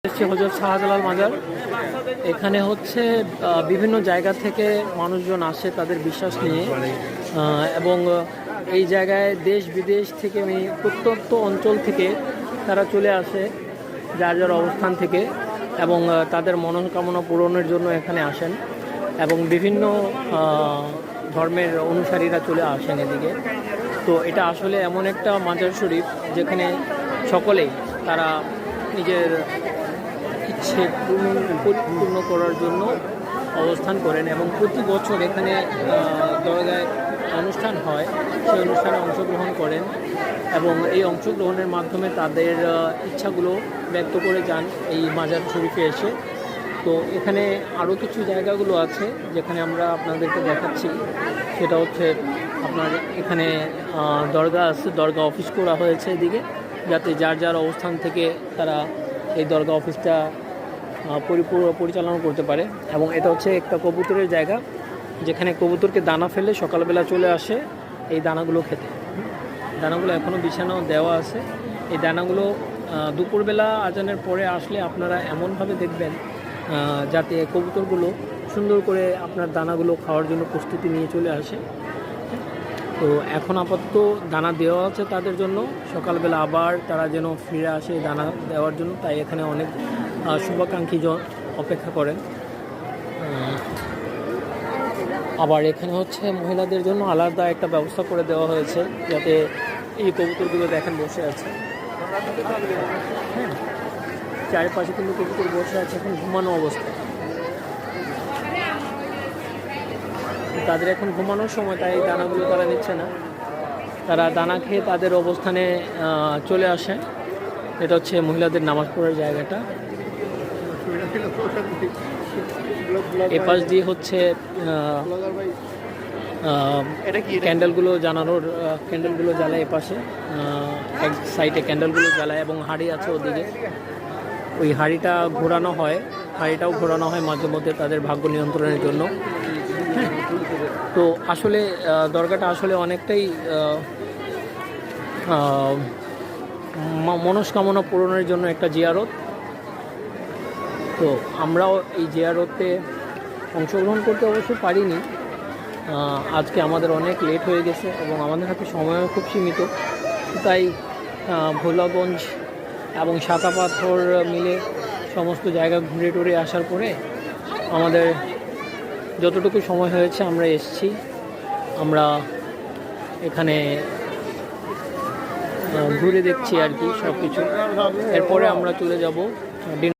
হযরত শাহজালাল মাজার। এখানে হচ্ছে বিভিন্ন জায়গা থেকে মানুষজন আসে তাদের বিশ্বাস নিয়ে, এবং এই জায়গায় দেশ বিদেশ থেকে প্রত্যন্ত অঞ্চল থেকে তারা চলে আসে যার যার অবস্থান থেকে, এবং তাদের মনোকামনা পূরণের জন্য এখানে আসেন, এবং বিভিন্ন ধর্মের অনুসারীরা চলে আসেন এদিকে। তো এটা আসলে এমন একটা মাজার শরীফ যেখানে সকলেই তারা নিজের ইচ্ছে পূর্ণ করার জন্য অবস্থান করেন, এবং প্রতি বছর এখানে দরগায় অনুষ্ঠান হয়, সেই অনুষ্ঠানে অংশগ্রহণ করেন, এবং এই অংশগ্রহণের মাধ্যমে তাদের ইচ্ছাগুলো ব্যক্ত করে যান এই মাজার শরীফে এসে। তো এখানে আরও কিছু জায়গাগুলো আছে যেখানে আমরা আপনাদেরকে দেখাচ্ছি। সেটা হচ্ছে আপনার এখানে দরগা আছে, দরগা অফিস করা হয়েছে এদিকে, যাতে যার যার অবস্থান থেকে তারা এই দরগা অফিসটা পরিচালনা করতে পারে। এবং এটা হচ্ছে একটা কবুতরের জায়গা যেখানে কবুতরকে দানা ফেলে সকালবেলা চলে আসে এই দানাগুলো খেতে। দানাগুলো এখনও বিছানাও দেওয়া আছে। এই দানাগুলো দুপুরবেলা আজানের পরে আসলে আপনারা এমনভাবে দেখবেন যাতে কবুতরগুলো সুন্দর করে আপনার দানাগুলো খাওয়ার জন্য প্রস্তুতি নিয়ে চলে আসে। তো এখন আপাতত দানা দেওয়া আছে তাদের জন্য, সকালবেলা আবার তারা যেন ফিরে আসে দানা দেওয়ার জন্য, তাই এখানে অনেক শুভাকাঙ্ক্ষীজন অপেক্ষা করেন। আবার এখানে হচ্ছে মহিলাদের জন্য আলাদা একটা ব্যবস্থা করে দেওয়া হয়েছে, যাতে এই কবুতরগুলো দেখেন বসে আছে। হ্যাঁ, চারিপাশে কিন্তু কবুতর বসে আছে এখন ঘুমানো অবস্থায়। তাদের এখন ঘুমানোর সময়, তাই দানাগুলো তারা নিচ্ছে না, তারা দানা খেয়ে তাদের অবস্থানে চলে আসে। এটা হচ্ছে মহিলাদের নামাজ পড়ার জায়গাটা। এপাশ দিয়ে হচ্ছে ক্যান্ডেলগুলো জ্বালায়, এপাশে এক সাইডে ক্যান্ডেলগুলো জ্বালায়, এবং হাঁড়ি আছে ওদিকে, ওই হাঁড়িটা ঘোরানো হয়, হাঁড়িটাও ঘোরানো হয় মাঝে মধ্যে তাদের ভাগ্য নিয়ন্ত্রণের জন্য। হ্যাঁ, তো আসলে দরগাটা আসলে অনেকটাই মনস্কামনা পূরণের জন্য একটা জিয়ারত। তো আমরাও এই জিয়ারতে অংশগ্রহণ করতে অবশ্য পারিনি, আজকে আমাদের অনেক লেট হয়ে গেছে এবং আমাদের হাতে সময়ও খুব সীমিত, তাই ভোলাগঞ্জ এবং সাতাপাথর মিলে সমস্ত জায়গা ঘুরে টুরে আসার পরে আমাদের যতটুকু সময় হয়েছে আমরা এসেছি। আমরা এখানে ঘুরে দেখছি আর কি সব কিছু, এরপরে আমরা চলে যাব